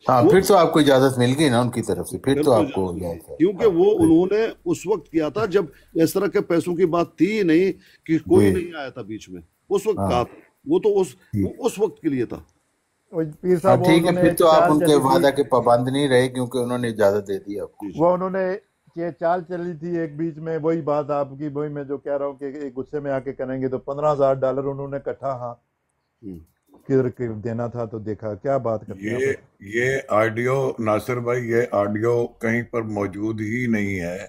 ہاں، پھر تو آپ کو اجازت مل گئی نا ان کی طرف سے، پھر تو آپ کو. کیونکہ وہ انہوں نے اس وقت کیا تھا جب اس طرح کے پیسوں کی بات تھی ہی نہیں، کہ کوئی نہیں آیا تھا بیچ میں. اس وقت کہا وہ تو اس وقت کے لیے تھا. ٹھیک ہے، پھر تو آپ ان کے وعدہ کے پابند نہیں رہے کیونکہ انہوں نے اجازت دے دی آپ کو. وہ انہوں نے یہ چال چلی تھی ایک بیچ میں، وہی بات آپ کی، وہی میں جو کہہ رہا ہوں کہ غصے میں آ کے کریں گے تو $15,000 انہوں نے اکٹھا ہاں کدھر دینا تھا. تو دیکھا کیا بات کرتے ہیں. یہ آڈیو ناصر بھائی، یہ آڈیو کہیں پر موجود ہی نہیں ہے،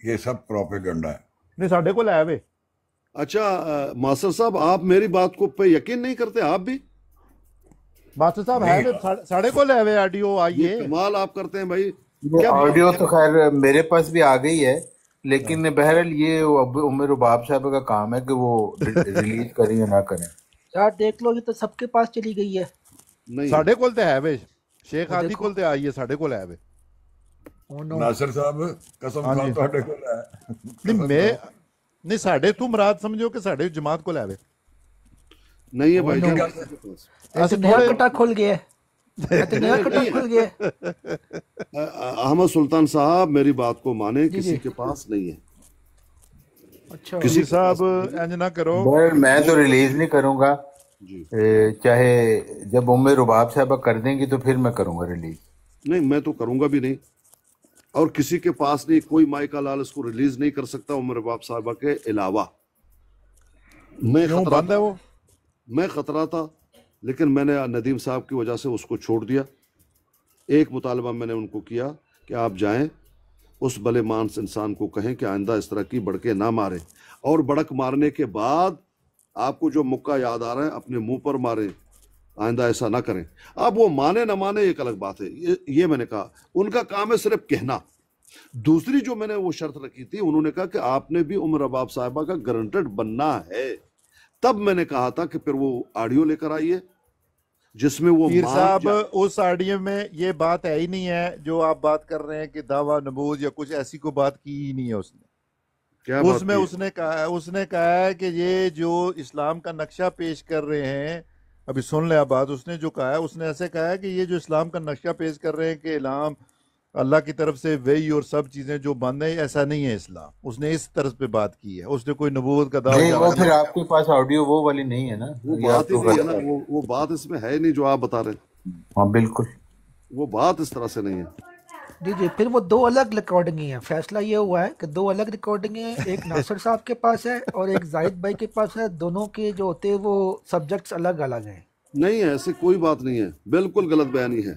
یہ سب پروپیگنڈا ہے. نہیں، ساڈے کو لائے ہوئے. اچھا ماسٹر صاحب، آپ میری بات کو پہ یقین نہیں کرتے؟ آپ بھی ماسٹر صاحب ہے ساڑھے کو لے ہوئے آڈیو. آئیے، کمال آپ کرتے ہیں بھائی. آڈیو تو خیر میرے پاس بھی آ گئی ہے، لیکن بہرحال یہ عمر رباب صاحب کا کام ہے کہ وہ ریلیز کریں یا نہ کریں. یار دیکھ لو، یہ تو سب کے پاس چلی گئی ہے. ساڑھے کول تے ہے وے، شیخ ہادی کول تے آئیے، ساڑھے کول ہے وے. ناصر صاحب قسم خدا تواڈے کول ہے. نہیں، میں نہیں، ساڑھے تو مراد سمجھو کہ ساڑھے جماعت کول ہے وے. نہیں ہے بھائی، نیا کٹا کھل گیا. احمد سلطان صاحب میری بات کو مانے، کسی کے پاس نہیں ہے. اچھا کسی صاحب انج نہ کرو. میں تو ریلیز نہیں کروں گا، چاہے جب عمر رباب صاحبہ کر دیں گی تو پھر میں کروں گا ریلیز. نہیں، میں تو کروں گا بھی نہیں، اور کسی کے پاس نہیں. کوئی مائیکا لال اس کو ریلیز نہیں کر سکتا عمر رباب صاحبہ کے علاوہ. میں خطرہ تھا، لیکن میں نے ندیم صاحب کی وجہ سے اس کو چھوڑ دیا. ایک مطالبہ میں نے ان کو کیا کہ آپ جائیں، اس بلے مانس انسان کو کہیں کہ آئندہ اس طرح کی بڑکے نہ مارے، اور بڑک مارنے کے بعد آپ کو جو مکہ یاد آ رہا ہے اپنے منہ پر ماریں، آئندہ ایسا نہ کریں. اب وہ مانے نہ مانے ایک الگ بات ہے، یہ میں نے کہا. ان کا کام ہے صرف کہنا. دوسری جو میں نے وہ شرط رکھی تھی، انہوں نے کہا کہ آپ نے بھی عمر رباب صاحبہ کا گارنٹڈ بننا ہے. تب میں نے کہا تھا کہ پھر وہ آڈیو لے کر آئیے جس میں وہ پیر صاحب اس آڈیو میں یہ بات ہے ہی نہیں ہے جو آپ بات کر رہے ہیں کہ دعویٰ نبوت یا کچھ ایسی کو بات کی ہی نہیں ہے. اس نے اس میں اس نے کہا ہے کہ یہ جو اسلام کا نقشہ پیش کر رہے ہیں، ابھی سن لے بات. اس نے جو کہا ہے، اس نے ایسے کہا ہے کہ یہ جو اسلام کا نقشہ پیش کر رہے ہیں کہ اسلام اللہ کی طرف سے وہی اور سب چیزیں جو بند ہیں، ایسا نہیں ہے اسلام. اس نے اس طرز پہ بات کی ہے. اس نے کوئی نبوت کا دعویٰ. وہ پھر آپ کے پاس آڈیو وہ والی نہیں ہے نا، وہ بات اس میں ہے نہیں جو آپ بتا رہے ہیں. ہاں بالکل، وہ بات اس طرح سے نہیں ہے. جی جی، پھر وہ دو الگ ریکارڈنگیں ہیں. فیصلہ یہ ہوا ہے کہ دو الگ ریکارڈنگیں ہیں، ایک ناصر صاحب کے پاس ہے اور ایک زاہد بھائی کے پاس ہے. دونوں کے جو ہوتے ہیں وہ سبجیکٹس الگ الگ ہیں. نہیں ہے، ایسی کوئی بات نہیں ہے، بالکل غلط بیانی ہے.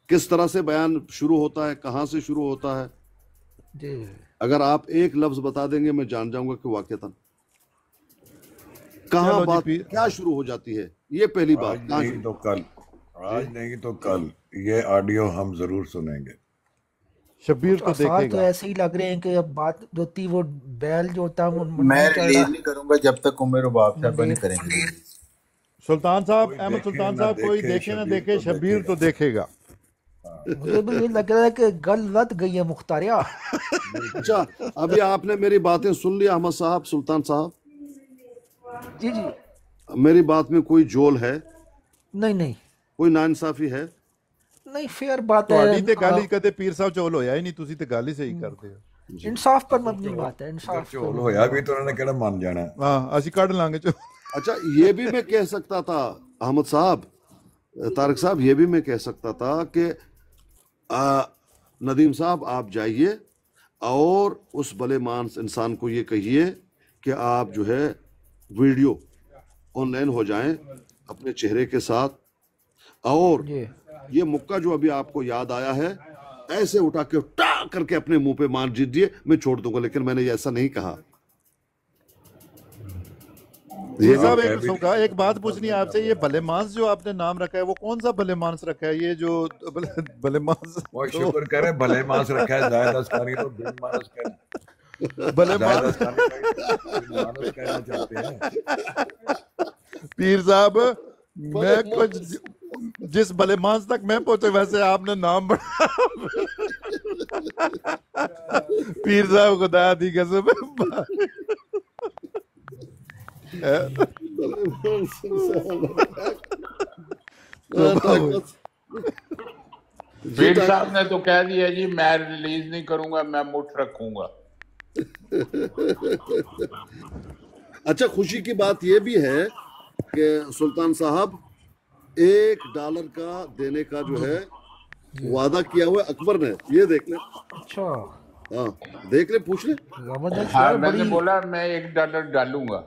کس طرح سے بیان شروع ہوتا ہے، کہاں سے شروع ہوتا ہے. جی اگر آپ ایک لفظ بتا دیں گے میں جان جاؤں گا کہ واقعتاً کہاں بات کیا شروع ہو جاتی ہے. یہ پہلی بات. آج نہیں تو کل یہ آڈیو ہم ضرور سنیں گے. شبیر تو دیکھے گا. ایسے ہی لگ رہے ہیں کہ اب بات جو تھی وہ بیل جو ہوتا ہے میں ریلیز نہیں کروں گا جب تک عمر و باپ صاحب نہیں کریں گے. سلطان صاحب، احمد سلطان صاحب، کوئی دیکھے نہ دیکھے، شبیر تو دیکھے گا. مجھے بھی یہ لگ رہا ہے کہ گل لت گئی ہے مختاریہ. اچھا، ابھی آپ نے میری باتیں سن لی احمد صاحب، سلطان صاحب. جی جی، میری بات میں کوئی جول ہے؟ نہیں نہیں، کوئی ناانصافی ہے؟ نہیں، فیئر بات ہے. ਤੁਹਾਡੀ ਤੇ ਗੱਲ ਹੀ ਕਦੇ ਪੀਰ ਸਾਹਿਬ ਚੋਲ ਹੋਇਆ ਹੀ ਨਹੀਂ, ਤੁਸੀਂ ਤੇ ਗੱਲ ਹੀ ਸਹੀ ਕਰਦੇ ਹੋ. انصاف پر مبنی بات ہے. انصاف چول ہویا بھی تو انہوں نے کہڑا مان جانا ہے. ہاں اسی کڈ لانگے چو. اچھا، یہ بھی میں کہہ سکتا تھا احمد صاحب، طارق صاحب، یہ بھی میں کہہ سکتا تھا کہ ندیم صاحب آپ جائیے اور اس بھلے مانس انسان کو یہ کہیے کہ آپ جو ہے ویڈیو آن لائن ہو جائیں اپنے چہرے کے ساتھ، اور یہ مکہ جو ابھی آپ کو یاد آیا ہے ایسے اٹھا کے ٹا کر کے اپنے منہ پہ مان دیجیے، میں چھوڑ دوں گا. لیکن میں نے ایسا نہیں کہا. ایک بات پوچھنی ہے آپ سے، یہ بھلے مانس جو آپ نے نام رکھا ہے وہ کون سا بھلے مانس رکھا ہے؟ یہ جو بھلے مانس، وہ شکر کرے بھلے مانس رکھا ہے. زاہد اسکانی تو بن مانس کہنا، بھلے مانس کہنا چاہتے ہیں. پیر صاحب، میں کچھ جس بھلے مانس تک میں پہنچے ویسے آپ نے نام بڑھا. پیر صاحب خدا دی قسم. پیر صاحب نے تو کہہ دیا جی میں ریلیز نہیں کروں گا، میں مٹھ رکھوں گا. اچھا، خوشی کی بات یہ بھی ہے کہ سلطان صاحب $1 کا دینے کا جو ہے وعدہ کیا ہوا ہے اکبر نے. یہ دیکھ لیں. اچھا، ہاں دیکھ لیں، پوچھ لیں. ہاں میں نے بولا میں $1 ڈالوں گا.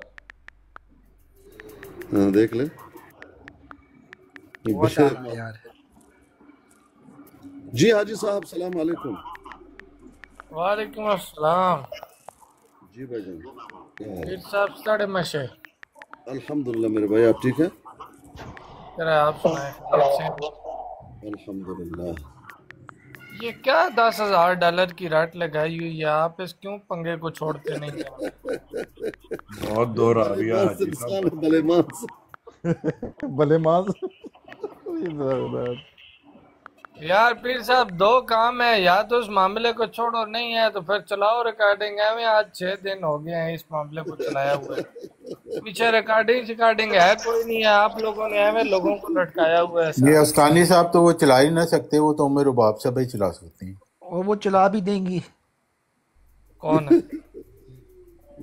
ہاں دیکھ لیں. جی حاجی صاحب السلام علیکم. وعلیکم السلام. جی بھائی جان. پیر صاحب ساڑھے مشے. الحمدللہ میرے بھائی، آپ ٹھیک ہیں؟ آپ سنائیں. الحمدللہ. یہ کیا $10,000 کی رٹ لگائی ہوئی ہے؟ آپ اس کیوں پنگے کو چھوڑتے نہیں ہیں؟ بہت دور آ رہا ہے. بھلے مانس، بھلے مانس. یار پیر صاحب دو کام ہے، یا تو اس معاملے کو چھوڑو، نہیں ہے تو پھر چلاؤ ریکارڈنگ. ایویں آج 6 دن ہو گئے ہیں اس معاملے کو چلایا ہوا ہے. پیچھے ریکارڈنگ ہے کوئی نہیں ہے، آپ لوگوں نے ایویں لوگوں کو لٹکایا ہوا ہے. یہ اسکانی صاحب تو وہ چلا ہی نہ سکتے، وہ تو عمر و باپ صاحب ہی چلا سکتے ہیں، اور وہ چلا بھی دیں گی. کون ہے؟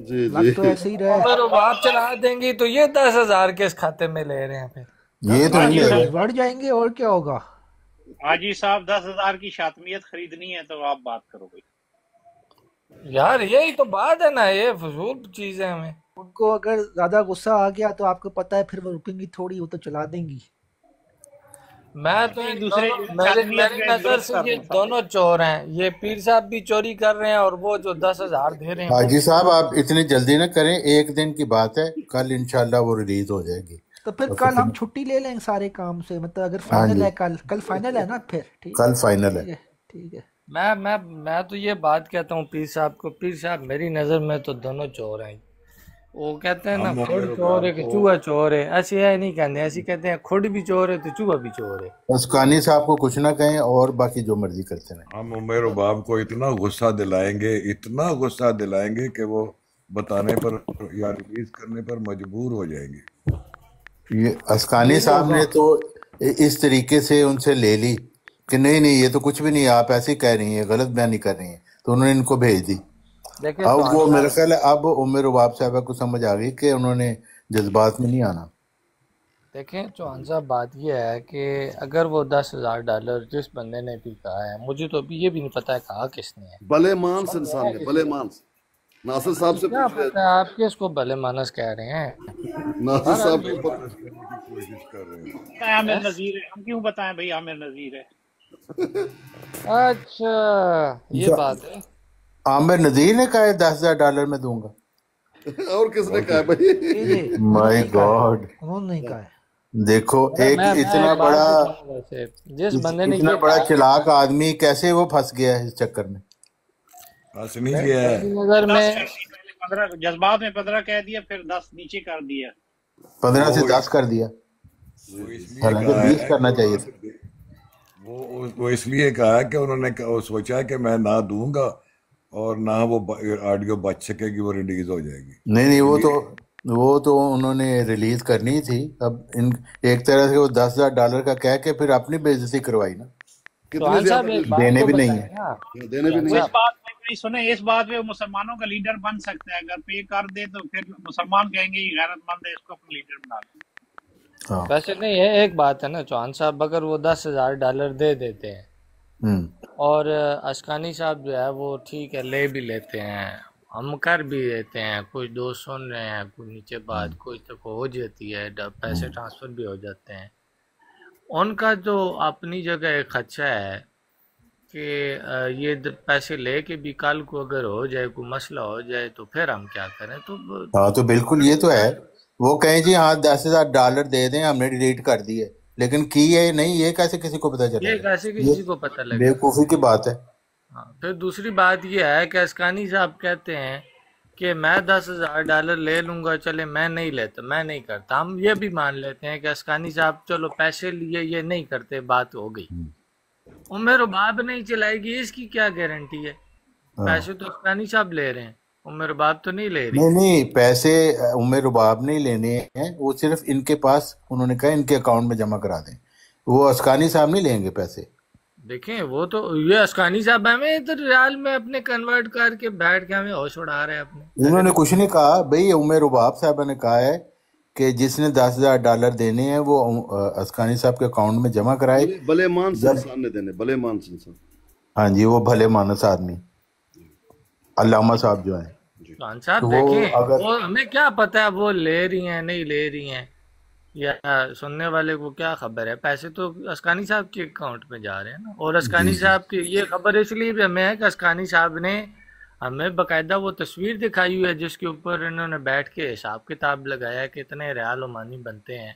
جی لگ تو ایسے ہی رہے. عمر و باپ چلا دیں گی تو یہ 10,000 کس کھاتے میں لے رہے ہیں؟ پھر یہ تو نہیں بڑھ جائیں گے اور کیا ہوگا. حاجی صاحب 10,000 کی شاطمیت خریدنی ہے تو آپ بات کرو گے یار. یہی تو بات ہے نا، یہ فضول چیز ہے. ہمیں ان کو اگر زیادہ غصہ آ گیا تو آپ کو پتا ہے پھر وہ رکیں گی تھوڑی، وہ تو چلا دیں گی. میں تو میری نظر سے یہ دونوں چور ہیں. یہ پیر صاحب بھی چوری کر رہے ہیں اور وہ جو 10,000 دے رہے ہیں. حاجی صاحب آپ اتنی جلدی نہ کریں، ایک دن کی بات ہے، کل انشاءاللہ وہ ریلیز ہو جائے گی. تو پھر کل ہم چھٹی لے لیں سارے کام سے، مطلب اگر فائنل ہے کل فائنل ہے نا، پھر کل فائنل ہے. ٹھیک ہے. میں تو یہ بات کہتا ہوں پیر صاحب کو، پیر صاحب میری نظر میں تو دونوں چور ہیں. وہ کہتے ہیں نا کھڑ چور ہے کہ چوہا چور ہے، ایسے ہے نہیں کہتے، ایسے کہتے ہیں کھڑ بھی چور ہے تو چوہا بھی چور ہے. اسکانی صاحب کو کچھ نہ کہیں اور باقی جو مرضی کرتے ہیں. ہم عمر و باپ کو اتنا غصہ دلائیں گے، اتنا غصہ دلائیں گے کہ وہ بتانے پر یا ریلیز کرنے پر مجبور ہو جائیں گے. یہ اسکانی صاحب نے تو اس طریقے سے ان سے لے لی کہ نہیں یہ تو کچھ بھی نہیں، آپ ایسے ہی کہہ رہی ہیں، غلط بیانی کر رہی ہیں، تو انہوں نے ان کو بھیج دی. اب وہ میرا خیال ہے اب عمر و باپ صاحبہ کو سمجھ آ گئی کہ انہوں نے جذبات میں نہیں آنا. دیکھیں چوہان صاحب بات یہ ہے کہ اگر وہ $10,000 جس بندے نے بھی کہا ہے، مجھے تو ابھی یہ بھی نہیں پتا ہے کہا کس نے ہے، بھلے مانس انسان ہے، بھلے مانس. ناصر صاحب سے کیا پوچھ لیں. پتا ہے آپ کس کو بھلے مانس کہہ رہے ہیں. ناصر صاحب کو عامر نذیر ہے، ہم کیوں بتائیں بھائی عامر نذیر ہے. اچھا یہ بات ہے. عامر نذیر نے کہا ہے $10,000 میں دوں گا. اور کس نے کہا بھائی؟ مائی گاڈ، انہوں نے نہیں کہا ہے. دیکھو ایک اتنا جس بندے نے اتنا بڑا چلاک آدمی کیسے وہ پھنس گیا ہے اس چکر میں. نظر میں جذبات میں 15 کہہ دیا، پھر 10 نیچے کر دیا، 15 سے 10 کر دیا، حالانکہ 20 کرنا چاہیے تھا. وہ اس لیے کہا کہ انہوں نے سوچا کہ میں نہ دوں گا اور نہ وہ آڈیو بچ سکے گی، وہ ریلیز ہو جائے گی. نہیں وہ تو انہوں نے ریلیز کرنی تھی. اب ایک طرح سے وہ $10,000 کا کہہ کے پھر اپنی بے عزتی کروائی نا. دینے بھی نہیں ہے. سنیں اس بات پہ مسلمانوں کا لیڈر بن سکتا ہے، اگر پے کر دے تو پھر مسلمان کہیں گے یہ غیرت مند ہے، اس کو اپنا لیڈر بنا لیں. ویسے نہیں ہے، ایک بات ہے نا چوہان صاحب، اگر وہ $10,000 دے دیتے ہیں اور اشکانی صاحب جو ہے وہ ٹھیک ہے لے بھی لیتے ہیں، ہم کر بھی دیتے ہیں، کوئی دوست سن رہے ہیں، کوئی نیچے بات کوئی تک ہو جاتی ہے، پیسے ٹرانسفر بھی ہو جاتے ہیں، ان کا جو اپنی جگہ ایک خدشہ ہے کہ یہ پیسے لے کے بھی کل کو اگر ہو جائے کوئی مسئلہ ہو جائے تو پھر ہم کیا کریں. تو بالکل یہ تو ہے، وہ کہیں جی ہاں $10,000 دے دیں ہم نے ڈیلیٹ کر دی ہے، لیکن کی ہے نہیں، یہ کیسے کسی کو پتا چلے؟ یہ کیسے کسی کو پتہ لگے؟ بیوقوفی کی بات ہے. پھر دوسری بات یہ ہے کہ اسکانی صاحب کہتے ہیں کہ میں $10,000 لے لوں گا، چلے میں نہیں لیتا، میں نہیں کرتا. ہم یہ بھی مان لیتے ہیں کہ اسکانی صاحب چلو پیسے لیے یہ نہیں کرتے، بات ہو گئی. عمر رباب نہیں چلائے گی، اس کی کیا گارنٹی ہے؟ پیسے تو اسکانی صاحب لے رہے ہیں، عمر رباب تو نہیں لے رہی. نہیں پیسے عمر رباب نہیں لینے ہیں، وہ صرف ان کے پاس انہوں نے کہا ان کے اکاؤنٹ میں جمع کرا دیں، وہ اسکانی صاحب نہیں لیں گے پیسے. دیکھیں وہ تو یہ اسکانی صاحب ہمیں ادھر ریال میں اپنے کنورٹ کر کے بیٹھ کے ہمیں ہوش اڑا رہے ہیں اپنے. انہوں نے کچھ نہیں کہا بھائی، عمر رباب صاحبہ نے کہا ہے کہ جس نے $10,000 دینے ہیں وہ اسکانی صاحب کے اکاؤنٹ میں جمع کرائے. بھلے مانس انسان نے دینے، بھلے مانس انسان. ہاں جی، وہ بھلے مانس آدمی علامہ صاحب جو ہیں. صاحب دیکھیں وہ ہمیں کیا پتا ہے وہ لے رہی ہیں نہیں لے رہی ہیں، یا سننے والے کو کیا خبر ہے؟ پیسے تو اسکانی صاحب کے اکاؤنٹ میں جا رہے ہیں نا. اور اسکانی صاحب کی یہ خبر اس لیے بھی ہمیں ہے کہ اسکانی صاحب نے ہمیں باقاعدہ وہ تصویر دکھائی ہوئی ہے جس کے اوپر انہوں نے بیٹھ کے حساب کتاب لگایا کہ اتنے ریال عمانی بنتے ہیں.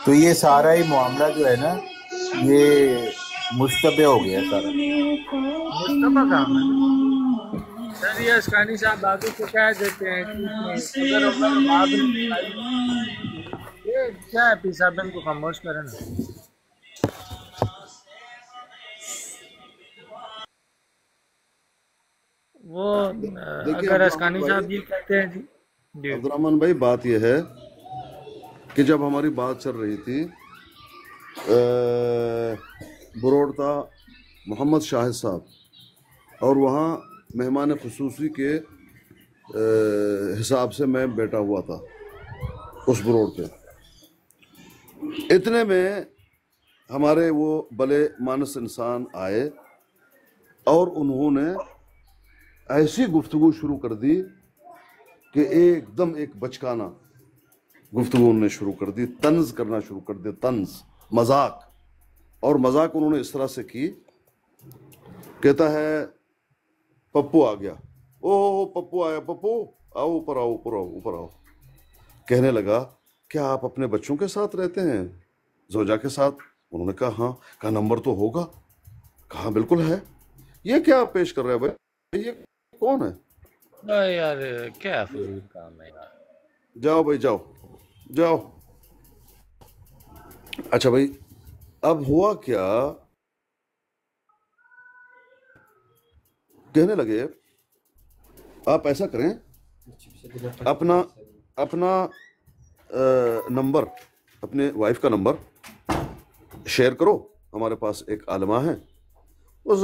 تو یہ سارا ہی معاملہ جو ہے نا یہ مشتبہ ہو گیا سارا. مشتبہ کام ہے سر، یہ اسکانی صاحب آگے کو کہہ دیتے ہیں کیا ہے، پی صاحب ان کو خاموش کریں نا. وہ اگر اسکانی صاحب یہ کہتے ہیں جی عبد الرحمن بھائی، بات یہ ہے کہ جب ہماری بات چل رہی تھی بروڑتا محمد شاہد صاحب، اور وہاں مہمان خصوصی کے حساب سے میں بیٹھا ہوا تھا اس بروڑ پہ، اتنے میں ہمارے وہ بلے مانس انسان آئے اور انہوں نے ایسی گفتگو شروع کر دی کہ ایک دم ایک بچکانہ گفتگو انہوں نے شروع کر دی، طنز کرنا شروع کر دیا، طنز، مذاق. اور مذاق انہوں نے اس طرح سے کی، کہتا ہے پپو آ گیا، او پپو آیا، پپو آؤ اوپر آؤ، اوپر آؤ، اوپر آؤ. کہنے لگا کیا آپ اپنے بچوں کے ساتھ رہتے ہیں، زوجہ کے ساتھ؟ انہوں نے کہا ہاں. کہا نمبر تو ہوگا؟ کہا بالکل ہے. یہ کیا پیش کر رہا ہے بھائی، یہ کون ہے یار؟ کیا فضول کام ہے یار. جاؤ بھائی جاؤ جاؤ. اچھا بھائی، اب ہوا کیا، کہنے لگے آپ ایسا کریں، اپنا نمبر، اپنے وائف کا نمبر شیئر کرو، ہمارے پاس ایک عالمہ ہے، اس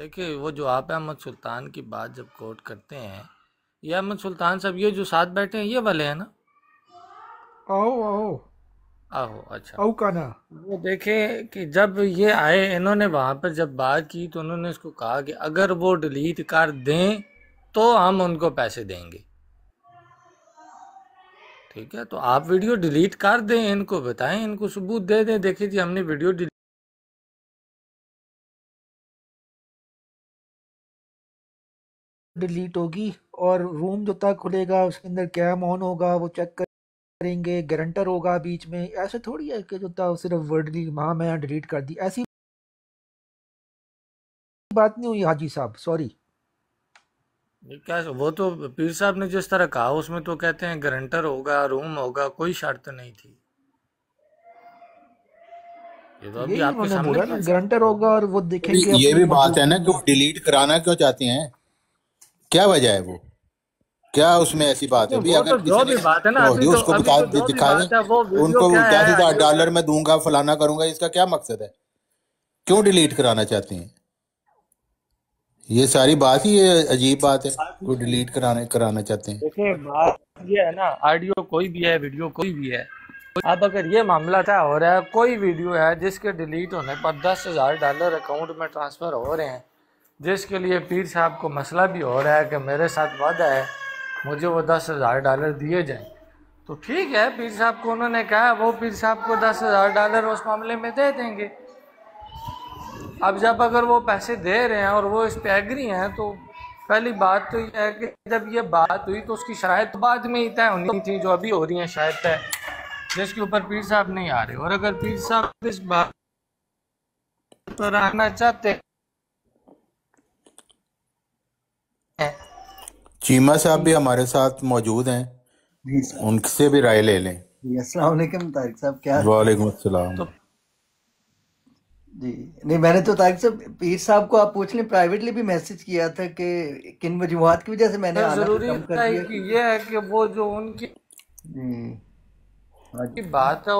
دیکھیں وہ جو آپ احمد سلطان کی بات جب کوٹ کرتے ہیں، یہ احمد سلطان صاحب یہ جو ساتھ بیٹھے ہیں یہ والے ہیں نا؟ اچھا او کانا وہ دیکھیں کہ جب یہ آئے انہوں نے وہاں پر جب بات کی تو انہوں نے اس کو کہا کہ اگر وہ ڈیلیٹ کر دیں تو ہم ان کو پیسے دیں گے، ٹھیک ہے؟ تو آپ ویڈیو ڈیلیٹ کر دیں، ان کو بتائیں، ان کو ثبوت دے دیں، دیکھیں جی ہم نے ویڈیو ڈیلیٹ ہوگی اور روم جو تک کھلے گا اس کے اندر کیم آن ہوگا، وہ چیک کریں گے، گارنٹر ہوگا بیچ میں. ایسے تھوڑی ہے کہ جو تھا صرف ورڈلی ہاں میں ڈیلیٹ کر دی، ایسی بات نہیں ہوئی حاجی صاحب. سوری کیا وہ تو پیر صاحب نے جس طرح کہا اس میں تو کہتے ہیں گارنٹر ہوگا، روم ہوگا، کوئی شرط نہیں تھی. یہ تو ابھی آپ کے سامنے گارنٹر ہوگا اور وہ دیکھیں گے. یہ بھی بات ہے نا کہ وہ ڈیلیٹ کرانا کیوں چاہتے ہیں، کیا وجہ ہے، وہ کیا اس میں ایسی بات ہے؟ اگر اس کو دکھا دیں ان کو $10,000 میں دوں گا، فلانا کروں گا، اس کا کیا مقصد ہے؟ کیوں ڈیلیٹ کرانا چاہتے ہیں؟ یہ ساری بات ہی عجیب بات ہے، وہ ڈیلیٹ کرانا چاہتے ہیں. دیکھیں بات یہ ہے نا، آڈیو کوئی بھی ہے، ویڈیو کوئی بھی ہے، اب اگر یہ معاملہ طے ہو رہا ہے، کوئی ویڈیو ہے جس کے ڈیلیٹ ہونے پر $10,000 اکاؤنٹ میں ٹرانسفر ہو رہے ہیں، جس کے لیے پیر صاحب کو مسئلہ بھی ہو رہا ہے کہ میرے ساتھ وعدہ ہے مجھے وہ $10,000 دیے جائیں، تو ٹھیک ہے، پیر صاحب کو انہوں نے کہا وہ پیر صاحب کو $10,000 اس معاملے میں دے دیں گے. اب جب اگر وہ پیسے دے رہے ہیں اور وہ اس پہ ایگری ہیں تو پہلی بات تو یہ ہے کہ جب یہ بات ہوئی تو اس کی شرائط بعد میں ہی طے ہونی تھی، جو ابھی ہو رہی ہیں شاید طے، جس کے اوپر پیر صاحب نہیں آ رہے. اور اگر پیر صاحب اس بات پر آنا چاہتے ہیں، چیمہ صاحب بھی ہمارے ساتھ موجود ہیں، ان سے بھی رائے لے لیں. السلام علیکم طارق صاحب، کیا؟ وعلیکم السلام. جی نہیں، میں نے تو طارق صاحب پیر صاحب کو آپ پوچھ لیں، پرائیویٹلی بھی میسج کیا تھا کہ کن وجوہات کی وجہ سے میں نے ضروری یہ ہے کہ وہ جو ان کی بات ہے.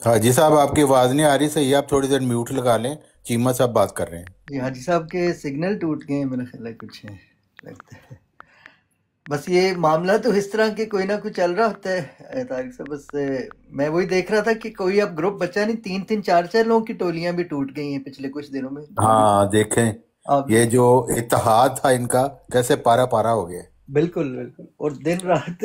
حاجی صاحب آپ کی آواز نہیں آ رہی صحیح، آپ تھوڑی دیر میوٹ لگا لیں، چیمہ صاحب بات کر رہے ہیں. جی حاجی صاحب کے سگنل ٹوٹ گئے ہیں میرا خیال ہے، کچھ لگتا ہے. بس یہ معاملہ تو اس طرح کہ کوئی نہ کوئی چل رہا ہوتا ہے طارق صاحب. بس میں وہی دیکھ رہا تھا کہ کوئی اب گروپ بچا نہیں، 3 4 لوگوں کی ٹولیاں بھی ٹوٹ گئی ہیں پچھلے کچھ دنوں میں. ہاں دیکھیں یہ جو اتحاد تھا ان کا کیسے پارا پارا ہو گیا. بالکل بالکل، اور دن رات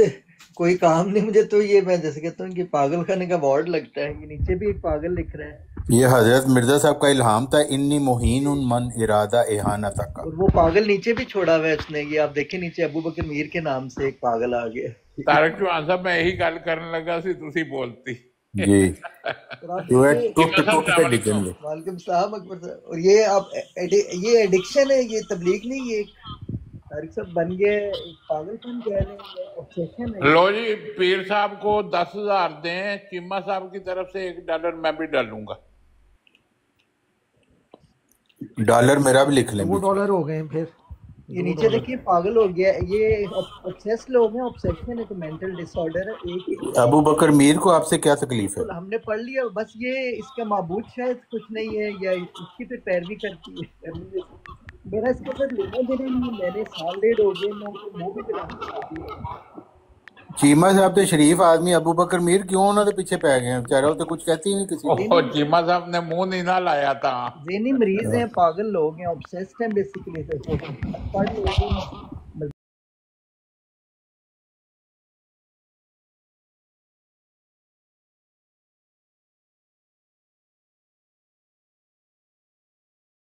کوئی کام نہیں. مجھے تو یہ میں جیسے کہتا ہوں کہ پاگل خانے کا وارڈ لگتا ہے. یہ نیچے بھی ایک پاگل لکھ رہا ہے، یہ حضرت مرزا صاحب کا الہام تھا، انی مہین من ارادہ احانت کا. اور وہ پاگل نیچے بھی چھوڑا ہوا ہے اس نے. یہ آپ دیکھیں نیچے ابو بکر میر کے نام سے ایک پاگل آ گیا. طارق چوہان صاحب میں یہی گل کرنے لگا سی، تسی بولتی. جی وعلیکم السلام اکبر صاحب. اور یہ آپ یہ ایڈکشن ہے، یہ تبلیغ نہیں، یہ طارق صاحب بن گئے پاگل پن کہہ رہے ہیں. لو جی پیر صاحب کو 10,000 دیں، چیمہ صاحب کی طرف سے $1 میں بھی ڈالوں گا. ڈالر میرا بھی لکھ لیں. $2 ہو گئے پھر. یہ نیچے دیکھیے پاگل ہو گیا. یہ obsessed لوگ ہیں. obsession ایک مینٹل ڈس آرڈر ہے. ابو بکر میر کو آپ سے کیا تکلیف ہے؟ ہم نے پڑھ لیا، بس یہ اس کا معبود شاید کچھ نہیں ہے یا اس کی پھر پیروی کرتی ہے. میرا اس کے ساتھ لینا دینا نہیں. میں نے سال 1.5 ہو گئے، میں منہ بھی چلانا. چیمہ صاحب تو شریف آدمی، ابو بکر میر کیوں انہوں نے پیچھے پہ گئے؟ بیچارہ تو کچھ کہتی ہی نہیں کسی کو. چیمہ صاحب نے منہ نہیں نہ لایا تھا. ذہنی مریض ہیں، پاگل لوگ ہیں، obsessed ہیں بیسیکلی. پڑھ لوگ